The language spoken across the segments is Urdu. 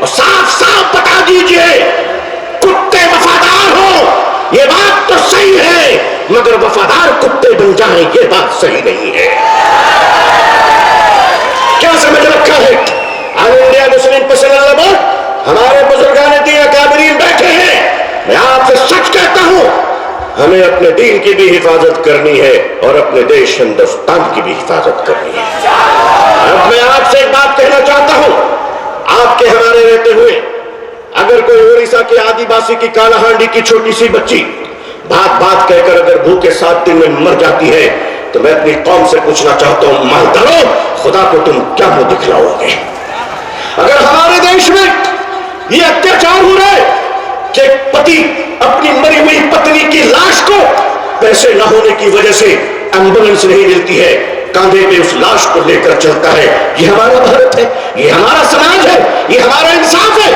اور صاف صاف بتا دیجئے کتے وفادار ہو یہ بات تو صحیح ہے، مگر وفادار کتے بن جائیں یہ بات صحیح نہیں ہے۔ کیا سمجھ رکھا ہے؟ آل انڈیا مسلم پرسنل بورڈ ہمارے بزرگان دین اکابرین بیٹھے ہیں، میں آپ سے سچ کہتا ہوں ہمیں اپنے دین کی بھی حفاظت کرنی ہے اور اپنے دیش ہندوستان کی بھی حفاظت کرنی ہے۔ اب میں آپ سے ایک بات کہنا چاہتا ہوں، آپ کے ہمارے رہتے ہوئے اگر کوئی اڑیسہ کے آدی باسی کی کالا ہانڈی کی چھوٹی سی بچی بات بات کہہ کر اگر بھوکے 7 دن میں مر جاتی ہے تو میں اپنی قوم سے پوچھنا چاہتا ہوں مالدارو خدا کو تم کیا منہ دکھلاؤ گے؟ اگر ہمارے دیش میں یہ اتیاچار ہو رہا ہے کہ پتی اپنی مری ہوئی پتنی کی لاش کو پیسے نہ ہونے کی وجہ سے ایمبولینس نہیں ملتی ہے، کاندھے پہ اس لاش کو لے کر چلتا ہے، یہ ہمارا بھارت ہے، یہ ہمارا سماج ہے، یہ ہمارا انصاف ہے؟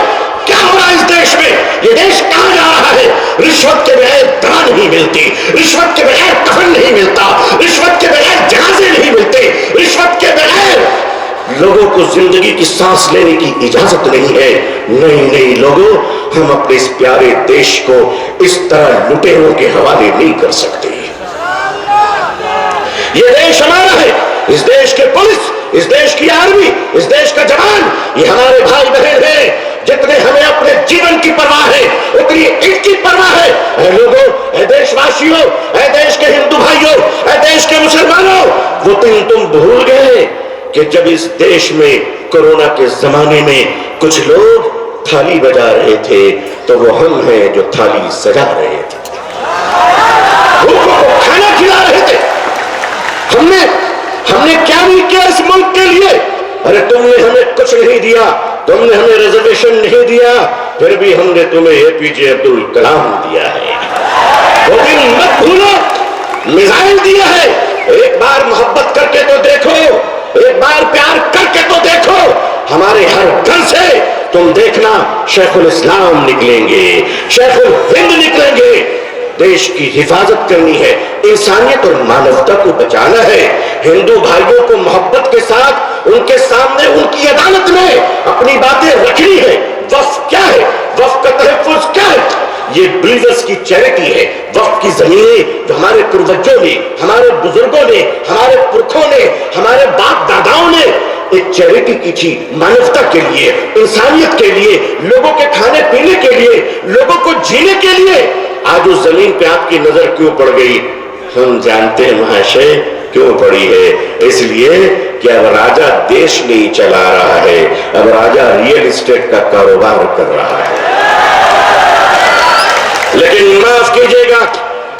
کیا ہو رہا ہے اس دیش میں؟ یہ دیش کہاں جا رہا ہے؟ رشوت کے بغیر دوا نہیں ملتی، رشوت کے بغیر کفن نہیں ملتا، رشوت کے بغیر جنازے نہیں ملتے، رشوت کے بغیر لوگوں کو زندگی کی سانس لینے کی اجازت نہیں ہے۔ نہیں لوگوں، ہم اپنے اس پیارے دیش کو اس طرح لٹیروں کے حوالے نہیں کر سکتے۔ یہ دیش ہمارا ہے، اس دیش کے پولیس، اس دیش کی آرمی، اس دیش کا جوان یہ ہمارے بھائی بہن ہیں۔ جتنے ہمیں اپنے جیون کی پرواہ ہے اتنی ان کی پرواہ ہے۔ اے لوگوں، اے دیش واسیوں، اے دیش کے ہندو بھائیوں، اے دیش کے مسلمانوں، وہ دن تم بھول گئے کہ جب اس دیش میں کورونا کے زمانے میں کچھ لوگ تھالی بجا رہے تھے تو وہ ہم ہیں جو تھالی سجا رہے تھے، بھوکوں کو کھانا کھلا رہے تھے۔ ہم نے کیا نہیں کیا اس ملک کے لیے؟ ارے تم نے ہمیں کچھ نہیں دیا، تم نے ہمیں ریزرویشن نہیں دیا، پھر بھی ہم نے تمہیں اے پی جے عبد الکلام دیا ہے۔ وہ دن مت بھولو، میزائل دیا ہے، ایک بار محبت کر کے تو دیکھو، ایک بار پیار کر کے تو دیکھو۔ ہمارے ہر گھر سے تم دیکھنا شیخ الاسلام نکلیں گے، شیخ الہند نکلیں گے۔ دیش کی حفاظت کرنی ہے، انسانیت اور مانوتا کو بچانا ہے، ہندو بھائیوں کو محبت کے ساتھ ان کے سامنے ان کی عدالت میں اپنی باتیں رکھنی ہے۔ وقف کیا ہے؟ وقف کا تحفظ کیا ہے؟ یہ بلیورز کی چیریٹی ہے۔ وقف کی زمینیں جو ہمارے پروجوں نے، ہمارے بزرگوں نے، ہمارے پرکھوں نے، ہمارے باپ داداؤں نے ایک چیریٹی کی تھی، مانوتا کے لیے، انسانیت کے لیے، لوگوں کے کھانے پینے کے لیے، لوگوں کو جینے کے لیے۔ آج اس زمین پہ آپ کی نظر کیوں پڑ گئی؟ ہم جانتے ہیں مہاشے کیوں پڑی ہے، اس لیے کہ اب راجہ دیش نہیں چلا رہا ہے، اب راجہ ریئل اسٹیٹ کا کاروبار کر رہا ہے۔ لیکن معاف کیجئے گا،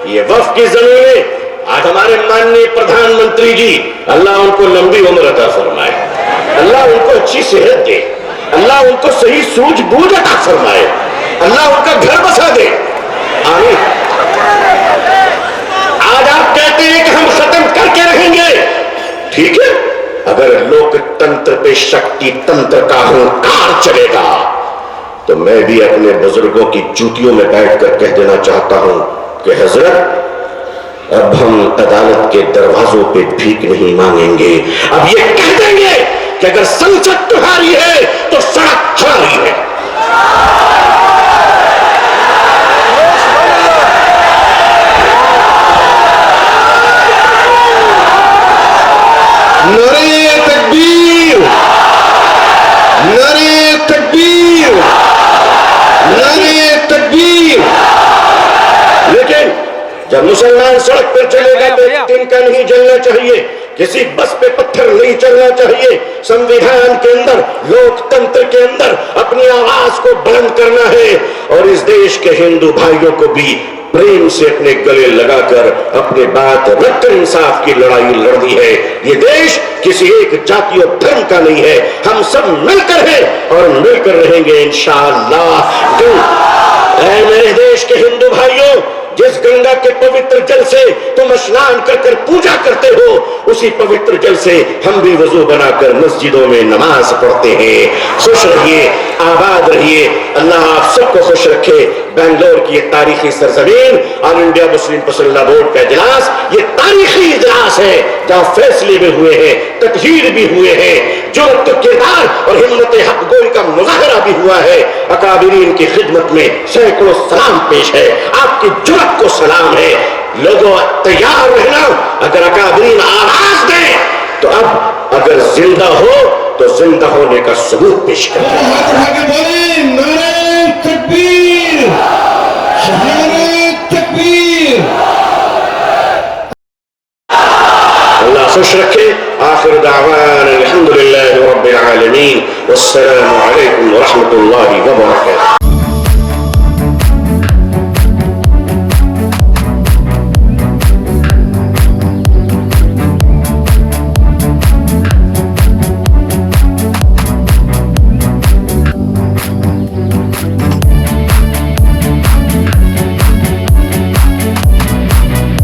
یہ وقف کی زمینیں آج ہمارے ماننی پردھان منتری جی، اللہ ان کو لمبی عمر عطا فرمائے، اللہ ان کو اچھی صحت دے، اللہ ان کو صحیح سوجھ بوجھ عطا فرمائے، اللہ ان کا گھر بسا دے، آمین۔ آج آپ کہتے ہیں کہ ہم ختم کر کے رہیں گے، ٹھیک ہے، اگر لوک تنتر پہ شکتی تنتر کا ہنکار چلے گا تو میں بھی اپنے بزرگوں کی جوتیوں میں بیٹھ کر کہہ دینا چاہتا ہوں کہ حضرت اب ہم عدالت کے دروازوں پہ بھیک نہیں مانگیں گے، اب یہ کہہ دیں گے کہ اگر سنسد تمہاری ہے تو سڑک ہماری ہے۔ نعرہ تکبیر، نعرہ تکبیر، نعرہ تکبیر۔ لیکن جب مسلمان سڑک پر چلے گا تو ایک تنکا نہیں جلنا چاہیے، کسی بس پہ پتھر نہیں چلنا چاہیے، سنویدھان کے اندر، لوک تنتر کے اندر اپنی آواز کو بلند کرنا ہے، اور اس دیش کے ہندو بھائیوں کو بھی پریم سے اپنے گلے لگا کر اپنے بات رکھ کر انصاف کی لڑائی لڑنی ہے۔ یہ دیش کسی ایک جاتی اور دھرم کا نہیں ہے، ہم سب مل کر ہیں اور مل کر رہیں گے انشاءاللہ۔ اے میرے دیش کے ہندو بھائیوں، جس گنگا کے پوتر جل سے تم اسنان کر کر پوجا کرتے ہو، اسی پوتر جل سے ہم بھی وضو بنا کر مسجدوں میں نماز پڑھتے ہیں۔ خوش رہیے، آباد رہیے، اللہ آپ سب کو خوش رکھے۔ بنگلور کی یہ تاریخی سرزمین، آل انڈیا مسلم پرسنل بورڈ کا اجلاس، یہ تاریخی اجلاس ہے جہاں فیصلے بھی ہوئے ہیں، تطہیر بھی ہوئے ہیں، جرأت کردار اور ہمت حق گوئی کا مظاہرہ بھی بھی ہوا ہے. اکابرین کی خدمت میں سینکڑوں سلام پیش ہے. آپ کی جرأت کو سلام ہے. لوگوں تیار رہنا. اگر اکابرین آواز دیں تو اب اگر زندہ ہو تو زندہ ہونے کا ثبوت پیش کریں. ہاتھ اٹھا کے بولیں نعرہ تکبیر، نعرہ تکبیر. اللہ خوش رکھے. آخر دعوانا الحمدللہ رب العالمین والسلام علیکم ورحمۃ اللہ وبرکاتہ.